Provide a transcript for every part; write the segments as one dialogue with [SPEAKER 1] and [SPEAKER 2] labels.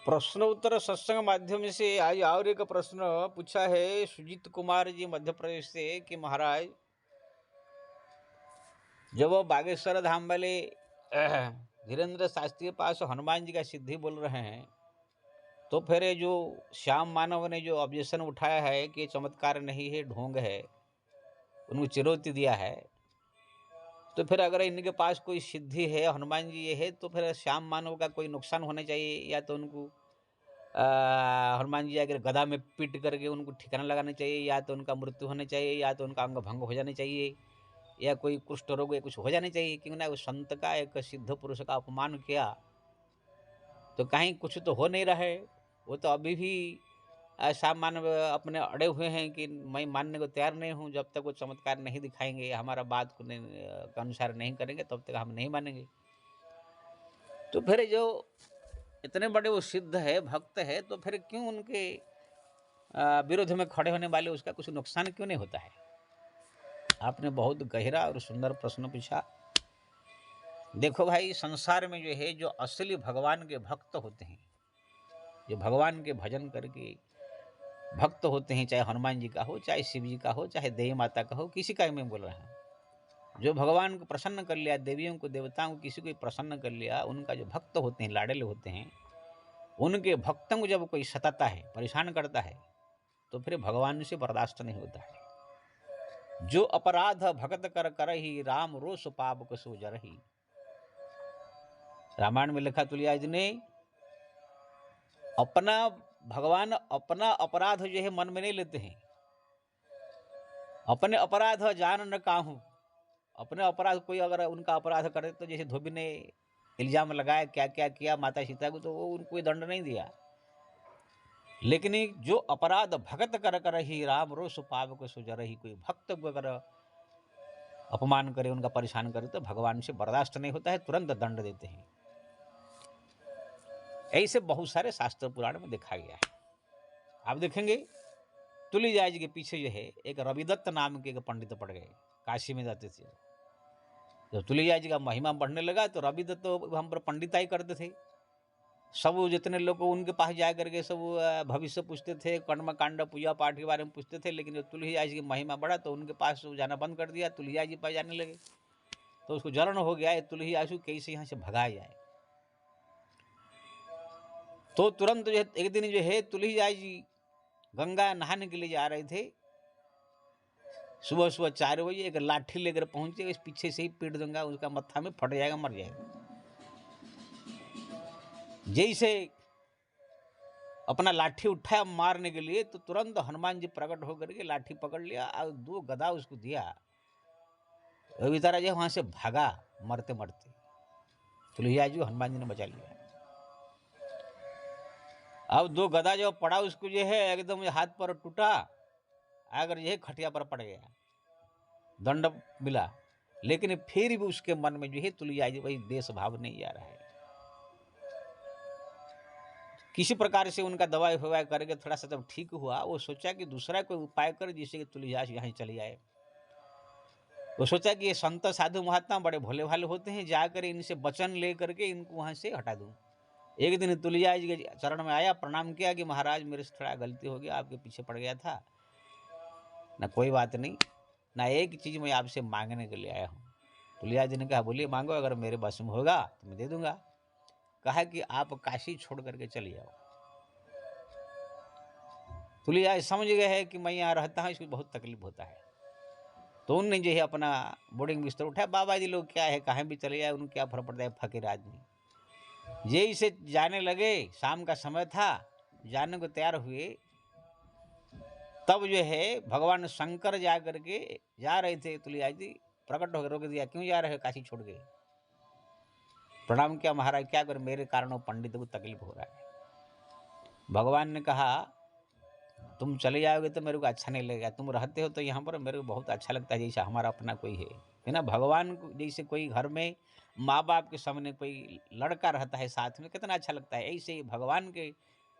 [SPEAKER 1] प्रश्न उत्तर सत्संग माध्यम से आज और एक प्रश्न पूछा है सुजीत कुमार जी मध्य प्रदेश से कि महाराज जब वो बागेश्वर धाम वाले धीरेन्द्र शास्त्री के पास हनुमान जी का सिद्धि बोल रहे हैं तो फिर ये जो श्याम मानव ने जो ऑब्जेक्शन उठाया है कि चमत्कार नहीं है ढोंग है, उनको चुनौती दिया है, तो फिर अगर इनके पास कोई सिद्धि है हनुमान जी ये है तो फिर श्याम मानव का कोई नुकसान होना चाहिए या तो उनको हनुमान जी अगर गदा में पीट करके उनको ठिकाना लगाना चाहिए या तो उनका मृत्यु होना चाहिए या तो उनका अंग भंग हो जाना चाहिए या कोई कुष्ठ रोग या कुछ हो जाना चाहिए, क्योंकि ना उस संत का एक सिद्ध पुरुष का अपमान किया तो कहीं कुछ तो हो नहीं रहा है। वो तो अभी भी ऐसा मानव अपने अड़े हुए हैं कि मैं मानने को तैयार नहीं हूँ, जब तक वो चमत्कार नहीं दिखाएंगे हमारा बात को के अनुसार नहीं करेंगे तब तक हम नहीं मानेंगे। तो फिर जो इतने बड़े वो सिद्ध है भक्त है तो फिर क्यों उनके विरोध में खड़े होने वाले उसका कुछ नुकसान क्यों नहीं होता है। आपने बहुत गहरा और सुंदर प्रश्न पूछा। देखो भाई, संसार में जो है जो असली भगवान के भक्त होते हैं, जो भगवान के भजन करके भक्त होते हैं, चाहे हनुमान जी का हो, चाहे शिव जी का हो, चाहे देवी माता का हो, किसी का मैं बोल रहा हूँ, जो भगवान को प्रसन्न कर लिया, देवियों को देवताओं को किसी को प्रसन्न कर लिया, उनका जो भक्त होते हैं, लाडले होते हैं, उनके भक्तों को जब कोई सताता है, परेशान करता है तो फिर भगवान से बर्दाश्त नहीं होता है। जो अपराध भगत कर करही राम रोष पाप सो जरही, रामायण में लिखा तुलसीदास जी ने। अपना भगवान अपना अपराध जो है मन में नहीं लेते हैं, अपने अपराध जान न काहू, अपने अपराध कोई अगर उनका अपराध करे तो जैसे धोबी ने इल्जाम लगाया क्या क्या किया माता सीता को, तो वो उनको दंड नहीं दिया, लेकिन जो अपराध भगत कर करही राम रोष पाप को सुजरही, कोई भक्त को अगर अपमान करे, उनका परेशान करे तो भगवान से बर्दाश्त नहीं होता है, तुरंत दंड देते हैं। ऐसे बहुत सारे शास्त्र पुराण में देखा गया है। आप देखेंगे तुलसीदास जी के पीछे जो है एक रविदत्त नाम के एक पंडित पड़ गए, काशी में जाते थे। जब तुलसीदास जी का महिमा बढ़ने लगा तो रविदत्त तो हम पर पंडिताई करते थे, सब जितने लोग उनके पास जा करके सब भविष्य पूछते थे, कर्म कांड पूजा पाठ के बारे में पूछते थे, लेकिन जब तुलसीदास जी की महिमा बढ़ा तो उनके पास जाना बंद कर दिया, तुलसीदास जी पास जाने लगे। तो उसको जलन हो गया तुलसीदास को कैसे यहाँ से भगाया जाए। तो तुरंत जो है एक दिन जो है तुलसीदास जी गंगा नहाने के लिए जा रहे थे, सुबह सुबह 4 बजे एक लाठी लेकर पहुंचे, इस पीछे से ही पीट दूंगा, उसका मत्था में फट जाएगा, मर जाएगा। जैसे अपना लाठी उठाया मारने के लिए तो तुरंत हनुमान जी प्रकट होकर के लाठी पकड़ लिया और 2 गदा उसको दिया। वो बेचारा जो वहां से भागा मरते मरते, तुलसीदास जी हनुमान जी ने बचा लिया। अब 2 गदा जो पड़ा उसको जो है एकदम हाथ पर टूटा, अगर यह खटिया पर पड़ गया, दंड मिला, लेकिन फिर भी उसके मन में जो है तुलसीदास जी वही देश भाव नहीं आ रहा है। किसी प्रकार से उनका दवाई फवाई करके थोड़ा सा जब ठीक हुआ, वो सोचा कि दूसरा कोई उपाय कर जिससे कि तुलसीदास यहाँ चले जाए। वो सोचा कि ये संत साधु महात्मा बड़े भोले भाले होते हैं, जाकर इनसे वचन ले करके इनको वहां से हटा दूं। एक दिन तुलसीदास जी के चरण में आया, प्रणाम किया कि महाराज मेरे से थोड़ा गलती हो गया, आपके पीछे पड़ गया था ना, कोई बात नहीं ना, एक चीज मैं आपसे मांगने के लिए आया हूँ। तुलसीदास जी ने कहा बोलिए मांगो, अगर मेरे बस में होगा तो मैं दे दूंगा। कहा कि आप काशी छोड़ करके चले जाओ। तुलसीदास समझ गए हैं कि मैं यहाँ रहता हूँ, इसको बहुत तकलीफ होता है, तो उनने जो है अपना बोर्डिंग बिस्तर उठाया, बाबा जी लोग क्या है कहीं भी चले जाए, उनको क्या फर्क पड़ता है, फकीर आदमी। यही से जाने लगे, शाम का समय था, जाने को तैयार हुए, तब जो है भगवान शंकर जा करके जा रहे थे, तुलसीदास जी प्रकट होकर रोक दिया, क्यों जा रहे हो काशी छोड़ गए। प्रणाम किया, महाराज क्या कर, मेरे कारण पंडित को तकलीफ हो रहा है। भगवान ने कहा तुम चले जाओगे तो मेरे को अच्छा नहीं लगेगा, तुम रहते हो तो यहाँ पर मेरे को बहुत अच्छा लगता है, जैसे हमारा अपना कोई है ना। भगवान को जैसे कोई घर में माँ बाप के सामने कोई लड़का रहता है साथ में, कितना अच्छा लगता है, ऐसे ही भगवान के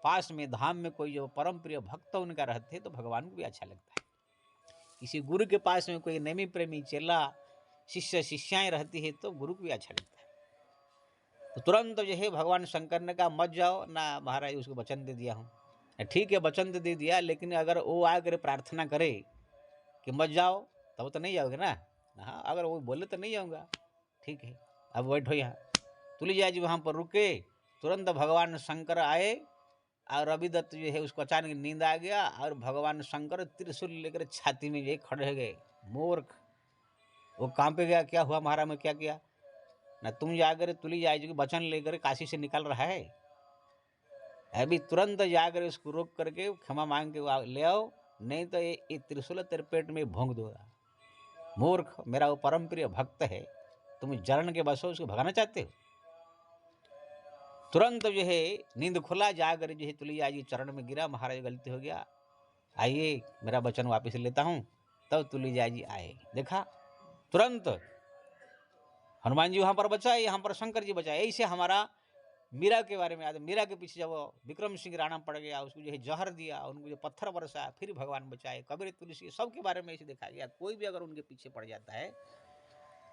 [SPEAKER 1] पास में धाम में कोई जो परम प्रिय भक्त उनका रहते हैं तो भगवान को भी अच्छा लगता है। किसी गुरु के पास में कोई नेमी प्रेमी चेला शिष्य शिष्याएं रहती है तो गुरु को भी अच्छा लगता है। तो तुरंत जो है भगवान शंकर ने कहा मत जाओ ना महाराज, उसको वचन दे दिया हूँ। ठीक है वचन तो दे दिया, लेकिन अगर वो आकर प्रार्थना करे कि मत जाओ तब तो नहीं जाओगे ना। हाँ, अगर वो बोले तो नहीं जाऊँगा। ठीक है, अब बैठो यहाँ। तुलसीदास जी वहाँ पर रुके, तुरंत भगवान शंकर आए और रविदत्त जो है उसको अचानक नींद आ गया और भगवान शंकर त्रिशूल लेकर छाती में जो खड़े हो गए। मूर्ख, वो कहाँ पे गया, क्या हुआ महाराज में क्या किया ना, तुम जाकर तुलसीदास जी के वचन लेकर काशी से निकल रहा है, अभी तुरंत जाकर उसको रोक करके क्षमा मांग के ले आओ, नहीं तो ये त्रिशूल तेरे पेट में भोंक दूंगा। मूर्ख, मेरा वो परम प्रिय भक्त है, तुम जलन के बस हो उसको भगाना चाहते हो। तुरंत जो है नींद खुला, जाकर जो है तुलसीदास जी चरण में गिरा, महाराज गलती हो गया, आइए मेरा वचन वापस लेता हूँ। तब तुलसीदास जी आए, देखा तुरंत हनुमान जी वहाँ पर बचाए, यहाँ पर शंकर जी बचाए। ऐसे हमारा मीरा के बारे में याद है, मीरा के पीछे जब विक्रम सिंह राणा पड़ गया, उसको जो है जहर दिया, उनको जो पत्थर बरसाया, फिर भगवान बचाए। कबीर तुलसी सबके बारे में ऐसे देखा गया, कोई भी अगर उनके पीछे पड़ जाता है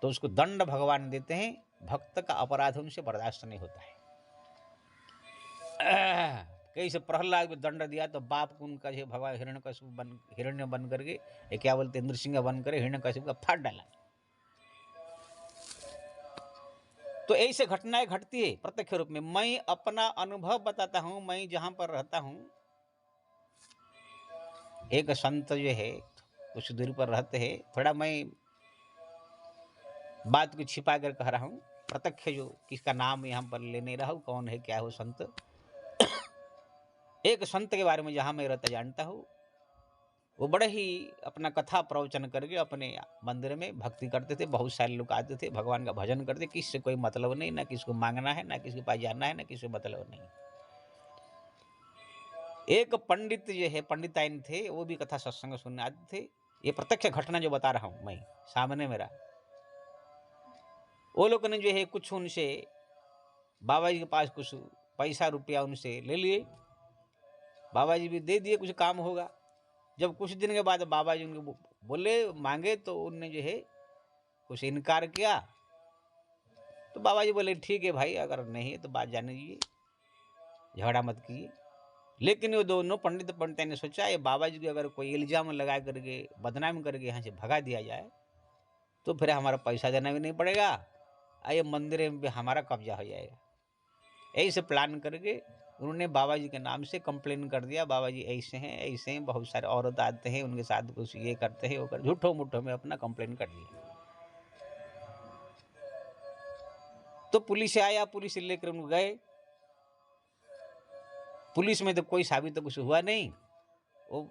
[SPEAKER 1] तो उसको दंड भगवान देते हैं, भक्त का अपराध उनसे बर्दाश्त नहीं होता है। कैसे प्रहलाद को दंड दिया तो बाप को उनका जो भगवान हिरण्य बन करके, क्या बोलते इंद्रसिंह बन कर हिरण्यकशिपु का फाड़ डाला। तो ऐसे घटनाएं घटती है प्रत्यक्ष रूप में। मैं अपना अनुभव बताता हूं, मैं जहां पर रहता हूं, एक संत जो है कुछ दूरी पर रहते हैं, थोड़ा मैं बात को छिपा कर कह रहा हूं, प्रत्यक्ष जो किसका नाम यहां पर ले नहीं रहा हूं, कौन है क्या है वो संत। एक संत के बारे में जहां मैं रहता जानता हूं, वो बड़े ही अपना कथा प्रवचन करके अपने मंदिर में भक्ति करते थे। बहुत सारे लोग आते थे, भगवान का भजन करते, किससे कोई मतलब नहीं, ना किसको मांगना है, ना किसी के पास जाना है, ना किसी मतलब नहीं। एक पंडित जो है, पंडिताइन थे, वो भी कथा सत्संग सुनने आते थे। ये प्रत्यक्ष घटना जो बता रहा हूं मैं, सामने मेरा, वो लोग ने जो है कुछ उनसे बाबा जी के पास कुछ पैसा रुपया उनसे ले लिए, बाबा जी भी दे दिए, कुछ काम होगा। जब कुछ दिन के बाद बाबा जी उनको बोले मांगे तो उनने जो है कुछ इनकार किया। तो बाबा जी बोले ठीक है भाई, अगर नहीं है तो बात जाने दीजिए, झगड़ा मत कीजिए। लेकिन वो दोनों पंडित ने सोचा ये बाबा जी को अगर कोई इल्जाम लगा करके बदनाम करके यहाँ से भगा दिया जाए तो फिर हमारा पैसा देना भी नहीं पड़ेगा, ये मंदिर में भी हमारा कब्जा हो जाएगा। ऐसे प्लान करके उन्होंने बाबा जी के नाम से कंप्लेन कर दिया, बाबा जी ऐसे हैं, बहुत सारे औरत आते हैं उनके साथ कुछ ये करते हैं, वो कर, झूठो मुठो में अपना कंप्लेन कर दिया। तो पुलिस आया, पुलिस लेकर उन गए। पुलिस में तो कोई साबित तो कुछ हुआ नहीं, वो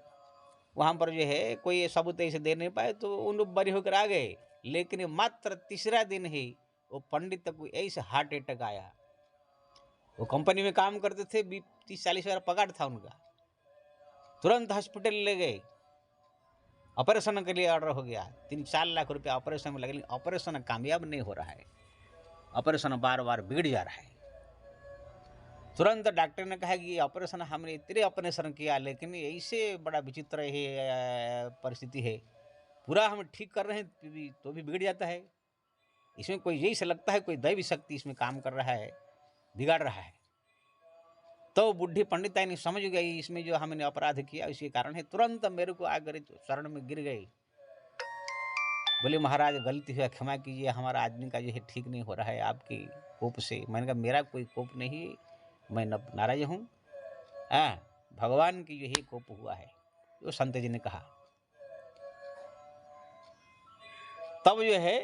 [SPEAKER 1] वहाँ पर जो है कोई सबूत ऐसे दे नहीं पाए, तो उन लोग बरी होकर आ गए। लेकिन मात्र तीसरा दिन ही वो पंडित को ऐसे हार्ट अटैक आया। वो कंपनी में काम करते थे, 30-40 हज़ार पगार था उनका। तुरंत हॉस्पिटल ले गए, ऑपरेशन के लिए ऑर्डर हो गया, 3-4 लाख रुपया ऑपरेशन में लगे, लेकिन ऑपरेशन कामयाब नहीं हो रहा है, ऑपरेशन बार बार बिगड़ जा रहा है। तुरंत डॉक्टर ने कहा कि ऑपरेशन हमने इतने ऑपरेशन किया, लेकिन ऐसे बड़ा विचित्र है परिस्थिति है, पूरा हम ठीक कर रहे हैं तो भी बिगड़ जाता है, इसमें कोई यही से लगता है कोई दैवी शक्ति इसमें काम कर रहा है, बिगाड़ रहा है। तो बुढ़ी पंडिताई समझ गई इसमें जो हमने अपराध किया इसके कारण है। तुरंत मेरे को आकर शरण में गिर गई, बोले महाराज गलती हुआ, क्षमा कीजिए, हमारा आदमी का जो है ठीक नहीं हो रहा है आपकी कोप से। मैंने कहा मेरा कोई कोप नहीं, मैं नाराज हूँ, भगवान की जो है कोप हुआ है, वो संत जी ने कहा। तब जो है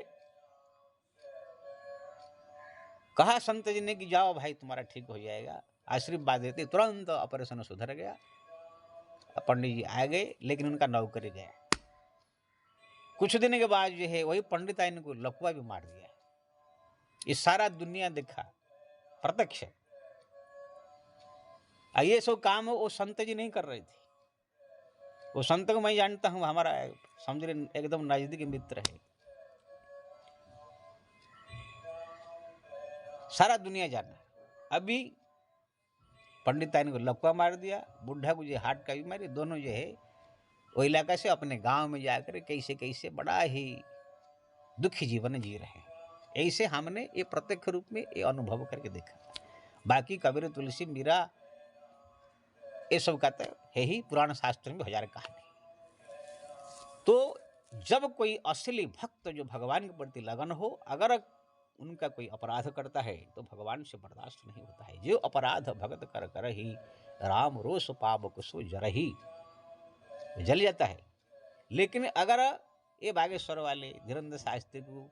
[SPEAKER 1] कहा संत जी ने कि जाओ भाई तुम्हारा ठीक हो जाएगा, आशीर्वाद देते, तुरंत ऑपरेशन सुधर गया। पंडित जी आ गए, लेकिन उनका नौकरी गया। कुछ दिन के बाद जो है वही पंडिताइन को लकवा भी मार दिया। ये सारा दुनिया देखा प्रत्यक्ष। ये सब काम वो संत जी नहीं कर रहे थे, वो संत को मैं जानता हूँ, हमारा समझ रहे एकदम नजदीक मित्र है, सारा दुनिया जाना। अभी पंडिताइन को लकवा मार दिया, बुढ़ा को जो हार्ट का बीमारी, दोनों जो है वो इलाका से अपने गांव में जाकर कैसे कैसे बड़ा ही दुखी जीवन जी रहे हैं। ऐसे हमने ये प्रत्यक्ष रूप में ये अनुभव करके देखा। बाकी कबीर, तुलसी, मीरा ये सब कहते है ही पुराण शास्त्र में हजार कहानी। तो जब कोई असली भक्त जो भगवान के प्रति लगन हो, अगर उनका कोई अपराध करता है तो भगवान से बर्दाश्त नहीं होता है। जो अपराध भगत कर कर ही राम रोष पावक सो जरही, जल जाता है। लेकिन अगर ये बागेश्वर वाले धीरेन्द्र शास्त्री को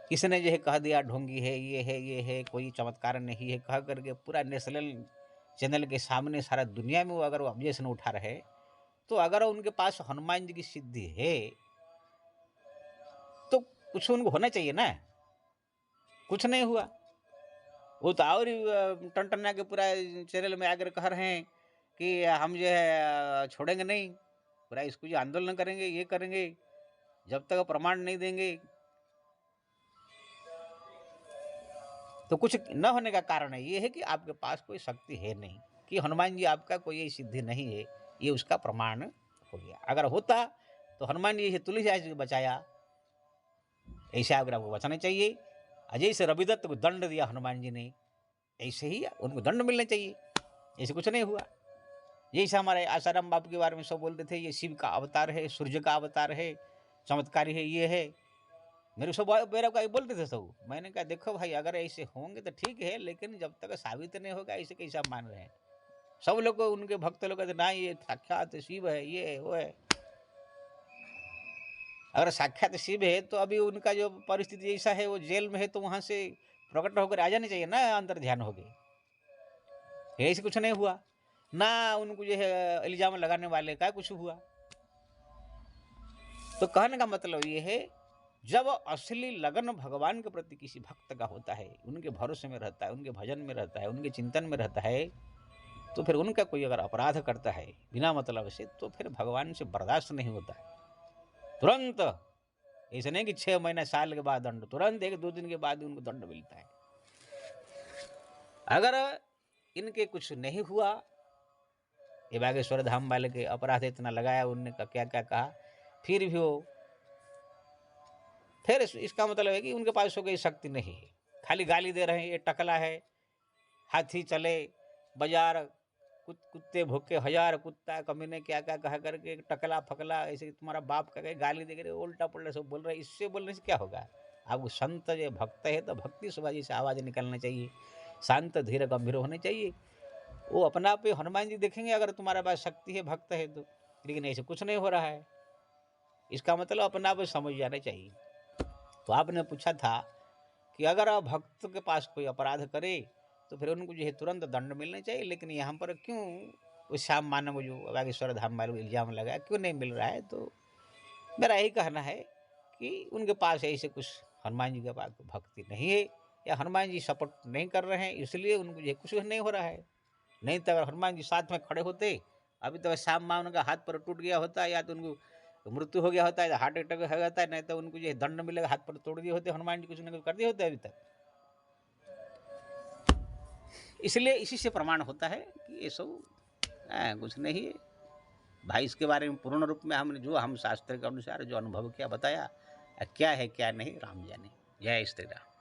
[SPEAKER 1] किसने जो है कह दिया ढोंगी है, ये है, कोई चमत्कार नहीं है, कह करके पूरा नेशनल चैनल के सामने सारा दुनिया में वो अगर वो ऑब्जेक्शन उठा रहे, तो अगर उनके पास हनुमान जी की सिद्धि है तो कुछ उनको होना चाहिए ना। कुछ नहीं हुआ, वो तो और टनटना के पूरा चैनल में आकर कह रहे हैं कि हम जो है छोड़ेंगे नहीं, पूरा इसको जो आंदोलन करेंगे, ये करेंगे, जब तक प्रमाण नहीं देंगे। तो कुछ न होने का कारण है ये है कि आपके पास कोई शक्ति है नहीं, कि हनुमान जी आपका कोई सिद्धि नहीं है, ये उसका प्रमाण हो गया। अगर होता तो हनुमान जी तुलसीदास जी को बचाया, ऐसे अगर आपको बचाना चाहिए। अजय से रविदत्त को दंड दिया हनुमान जी ने, ऐसे ही उनको दंड मिलना चाहिए। ऐसे कुछ नहीं हुआ। जैसे हमारे आसाराम बापू के बारे में सब बोलते थे, ये शिव का अवतार है, सूर्य का अवतार है, चमत्कारी है, ये है। मेरे सब मेरा को बोलते थे सब। मैंने कहा देखो भाई, अगर ऐसे होंगे तो ठीक है, लेकिन जब तक साबित नहीं होगा ऐसे कैसे आप मान रहे हैं। सब लोग उनके भक्त लोग कहते ना ये साक्षात शिव है, ये है, वो है। अगर साक्षात शिव है तो अभी उनका जो परिस्थिति ऐसा है, वो जेल में है, तो वहां से प्रकट होकर आ जाने चाहिए ना, अंतर ध्यान हो गए। ऐसे कुछ नहीं हुआ ना, उनको जो है इल्जाम लगाने वाले का कुछ हुआ। तो कहने का मतलब ये है, जब असली लगन भगवान के प्रति किसी भक्त का होता है, उनके भरोसे में रहता है, उनके भजन में रहता है, उनके चिंतन में रहता है, तो फिर उनका कोई अगर अपराध करता है बिना मतलब से, तो फिर भगवान से बर्दाश्त नहीं होता है। तुरंत, ऐसा नहीं कि 6 महीने साल के बाद दंड, तुरंत 1-2 दिन के बाद उनको दंड मिलता है। अगर इनके कुछ नहीं हुआ, ये बागेश्वर धाम वाले के अपराध इतना लगाया, उनने क्या क्या कहा, फिर भी वो, फिर इसका मतलब है कि उनके पास कोई शक्ति नहीं है, खाली गाली दे रहे हैं। ये टकला है, हाथी चले बाजार, कुत्ते भूखे हजार, कुत्ता कमीने क्या क्या कहा करके, टकला फकला, ऐसे तुम्हारा बाप का गाली दे, उल्टा पुल्टा सब बोल रहे हैं। इससे बोलने से क्या होगा। आपको संत जो भक्त है तो भक्ति सुभाजी से आवाज़ निकलना चाहिए, शांत धीरे गंभीर होने चाहिए। वो अपना आप हनुमान जी देखेंगे अगर तुम्हारे पास शक्ति है, भक्त है तो। लेकिन ऐसे कुछ नहीं हो रहा है, इसका मतलब अपना आप समझ जाना चाहिए। तो आपने पूछा था कि अगर आप भक्त के पास कोई अपराध करे तो फिर उनको जो है तुरंत दंड मिलना चाहिए, लेकिन यहाँ पर क्यों उस श्याम मानव जो बागेश्वर धाम वाले इल्जाम लगाया, क्यों नहीं मिल रहा है। तो मेरा यही कहना है कि उनके पास ऐसे कुछ हनुमान जी के पास भक्ति नहीं है, या हनुमान जी सपोर्ट नहीं कर रहे हैं, इसलिए उनको जो कुछ नहीं हो रहा है। नहीं तो अगर हनुमान जी साथ में खड़े होते, अभी तो श्याम मानव का हाथ पर टूट गया होता, या तो उनको मृत्यु हो गया होता है, हार्ट अटैक हो जाता है, नहीं तो उनको जो दंड मिलेगा, हाथ पर तोड़ दिए होते हनुमान जी, कुछ न कुछ कर दिए होते अभी तक। इसलिए इसी से प्रमाण होता है कि ये सब कुछ नहीं है भाई। इसके बारे में पूर्ण रूप में हमने जो हम शास्त्र के अनुसार जो अनुभव किया बताया, क्या है क्या नहीं राम जाने। जय श्री राम।